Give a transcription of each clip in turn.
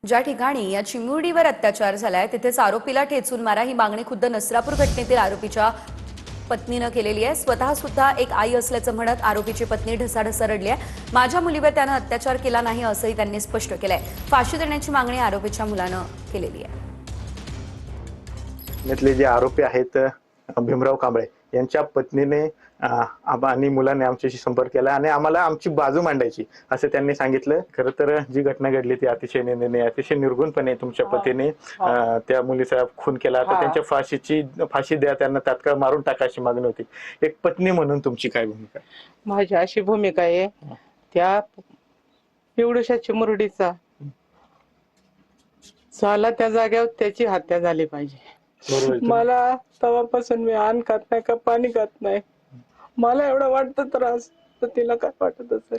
ज्या ठिकाणी या चिमुरडीवर अत्याचार झालाय तिथेच आरोपीला ठेचून मारा ही मागणी खुद्द नसरापूर घटनेतील आरोपीच्या पत्नीनं केलेली आहे। स्वतः सुद्धा एक आई असल्याचं म्हणत आरोपीची पत्नी ढसाढसा रडली आहे। माझ्या मुलीवर त्यानं अत्याचार केला नाही असंही त्यांनी स्पष्ट केलंय। फाशी देण्याची मागणी आरोपीच्या मुलानं केलेली आहे। यातले जे आरोपी आहेत भीमराव कांबळे यांच्या पत्नीने आणि मुलाने आमच्याशी संपर्क केला आणि आम्हाला आमची बाजू मांडायची असं त्यांनी सांगितलं। खरं तर जी घटना घडली ती अतिशय निंदनीय, अतिशय निर्गुणपणे तुमच्या पतीने त्या मुलीचा खून केला। तर त्यांच्या फाशी द्या, त्यांना तात्काळ मारून टाका अशी मागणी होती। एक पत्नी म्हणून तुमची काय भूमिका? माझी अशी भूमिका आहे, त्या एवढ्याशा चिमुरडीचा झाला त्या जागेवर त्याची हत्या झाली पाहिजे। मला तेव्हापासून मी अन्न खात नाही का पाणी खात नाही। मला एवढं वाटतं त्रास, तर तिला काय वाटत असेल।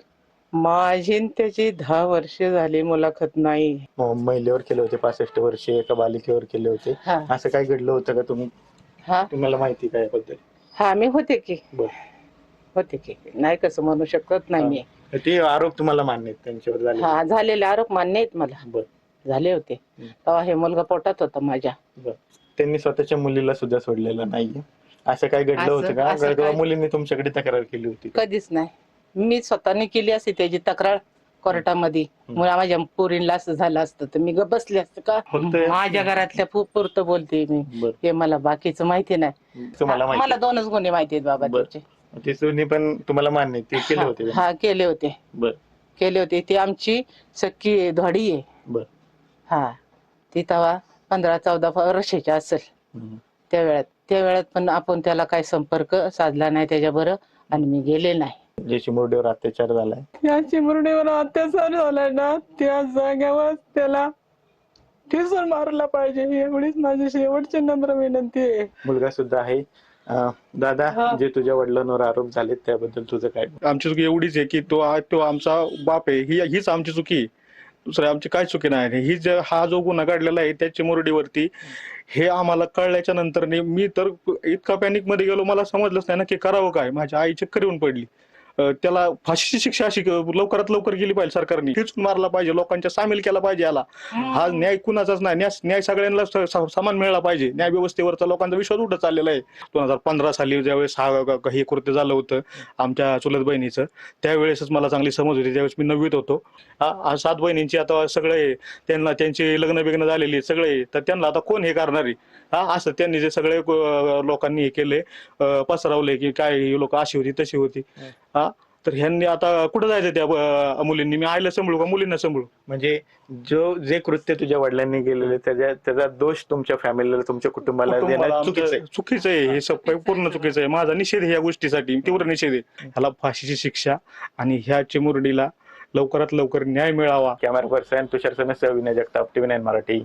माझी त्याची 10 वर्ष झाली मुलाखत नाही। महिलेवर केले होते, 65 वर्षे एका बालिकेवर केले होते। असं काय घडलं होतं का? तुम्हाला माहिती काय याबद्दल? हा, मी होते की नाही कसं म्हणू शकत नाही मी। ते आरोप तुम्हाला मान्य आहेत त्यांच्यावर झाले? हा, झालेले आरोप मान्य आहेत मला। झाले होते तेव्हा हे मुलगा पोटात होता माझ्या। त्यांनी स्वतःच्या मुलीला सुद्धा सोडलेलं नाहीये, असं काय घडलं होतं का? किंवा मुलींनी तुमच्याकडे तक्रार केली होती? कधीच नाही। मी स्वतःने केली असती त्याची तक्रार कोर्टामध्ये, माझ्या पोरींला असं झालं असतं तर मी गप्प बसले असते का? माझ्या घरातल्या पुरतं बोलते मी, हे मला बाकीचं माहिती नाही। मला 2च गुन्हे माहिती आहेत बाबा त्याचे। ते दोन्ही पण तुम्हाला मान्य ते केले होते? हा, केले होते। ती आमची सख्खी धोडी आहे। हा, ती तेव्हा 15-14 वर्षाची असेल त्या वेळात पण आपण त्याला काही संपर्क साधला नाही त्याच्याबरोबर आणि मी गेले नाही। जे चिमुरडीवर अत्याचार झालाय, या चिमुरडीवर अत्याचार झालाय ना, त्या जागेवर त्याला ठेचून मारला पाहिजे, एवढीच माझी शेवटची नम्र विनंती आहे। मुलगा सुद्धा आहे। दादा, जे तुझ्या वडिलांवर आरोप झाले त्याबद्दल तुझं काय? आमची चुकी एवढीच आहे की तो आमचा बाप आहे, हीच आमची चुकी। दुसरी आमची काय चुकी नाही। हा जो गुन्हा घडलेला आहे त्या चिमुरडीवरती, हे आम्हाला कळल्याच्या नंतर मी तर इतका पॅनिक मध्ये गेलो, मला समजलंच नाही ना की करावं काय। माझ्या आई चक्कर येऊन पडली। त्याला फाशीची शिक्षा अशी लवकरात लवकर केली पाहिजे सरकारने, ठेचून मारला पाहिजे, लोकांच्या सामील केला पाहिजे याला। हा न्याय कुणाचाच नाही, न्याय सगळ्यांना समान मिळाला पाहिजे। न्याय व्यवस्थेवरचा लोकांचा विश्वास उठत चाललेला आहे। 2015 साली ज्यावेळेस हे कृत्य झालं होतं आमच्या चुलत बहिणीचं, त्यावेळेसच मला चांगली समज होती। त्यावेळेस मी 9वीत होतो। 7 बहिणींची आता सगळे त्यांना त्यांची लग्न बिग्न झालेली सगळे, तर त्यांना आता कोण हे करणारी? असं त्यांनी जे सगळे लोकांनी हे केले, पसरवले की काय ही लोक अशी होती तशी होती। तर ह्यांनी आता कुठं जायचं त्या मुलींनी? मी आईला सांभाळू का मुलींना सांभाळू? म्हणजे जे कृत्य तुझ्या वडिलांनी केलेले त्याचा दोष तुमच्या फॅमिलीला, तुमच्या कुटुंबाला देणं चुकीचं आहे। हे पूर्ण चुकीचं आहे। माझा निषेध आहे या गोष्टीसाठी, तीव्र निषेध आहे। ह्याला फाशीची शिक्षा आणि ह्या चिमुरडीला लवकरात लवकर न्याय मिळावा। कॅमेरा पर्सन तुषार समेत, विनय जगताप, TV9 मराठी।